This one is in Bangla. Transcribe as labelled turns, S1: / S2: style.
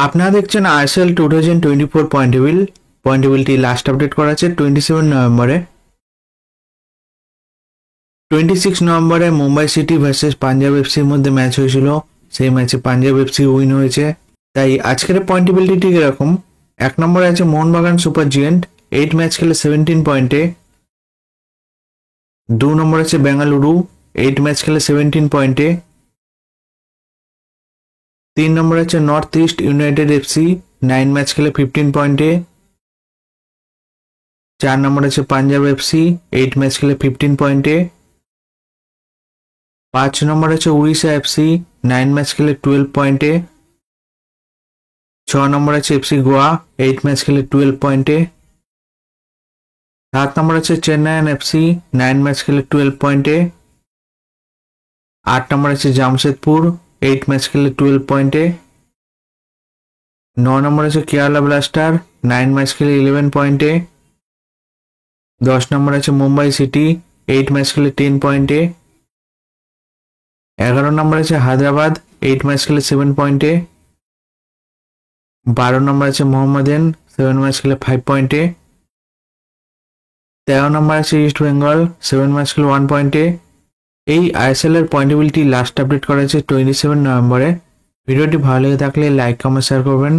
S1: আপনারা দেখছেন আইএসএল 2024 পয়েন্টেবিলিটি লাস্ট আপডেট করা আছে 27 নভেম্বরে। 26 নভেম্বরে মুম্বাই সিটি ভার্সেস পাঞ্জাব এফসির মধ্যে ম্যাচ হয়েছিল। সেই ম্যাচে পাঞ্জাব এফসি উইন হয়েছে। তাই আজকের পয়েন্টেবিলিটি ঠিক এরকম। 1 নম্বরে আছে মোহনবাগান সুপার জিয়েন্ট, 8 ম্যাচ খেলে 17 পয়েন্টে। 2 নম্বরে আছে বেঙ্গালুরু, 8 ম্যাচ খেলে 17 পয়েন্টে। 3 নম্বরে আছে north east United FC, 9 match খেলে 15 পয়েন্টে। 4 নম্বরে আছে পাঞ্জাব এফসি, 8 ম্যাচ খেলে 15 পয়েন্টে। 5 নম্বরে আছে উড়িষ্যা এফসি, 9 ম্যাচ খেলে 12 পয়েন্টে। 6 নম্বরে আছে এফসি গোয়া, 8 ম্যাচ খেলে 12 পয়েন্টে। 7 নম্বরে আছে চেন্নাইয়ান এফসি, 9 ম্যাচ খেলে 12 পয়েন্টে। 8 নম্বরে আছে জামশেদপুর, 8 ম্যাচ খেলে 12 পয়েন্টে। 9 নম্বরে আছে কেরালা ব্লাস্টার, 9 ম্যাচ খেলে 11 পয়েন্টে। 10 নম্বরে আছে মুম্বাই সিটি, 8 ম্যাচ খেলে 10 পয়েন্টে। 11 নম্বরে আছে হায়দ্রাবাদ, 8 ম্যাচ খেলে 7 পয়েন্টে। 12 নম্বরে আছে মোহাম্মদান, 7 ম্যাচ খেলে 5 পয়েন্টে। 13 নম্বরে আছে ইস্ট বেঙ্গল, 7 ম্যাচ খেলে 1 পয়েন্টে। এই আইএসএল এর পয়েন্টেবিলিটি লাস্ট আপডেট করা হয়েছে 27 নভেম্বরে। ভিডিওটি ভালো লেগে থাকলে লাইক কমেন্ট শেয়ার করবেন।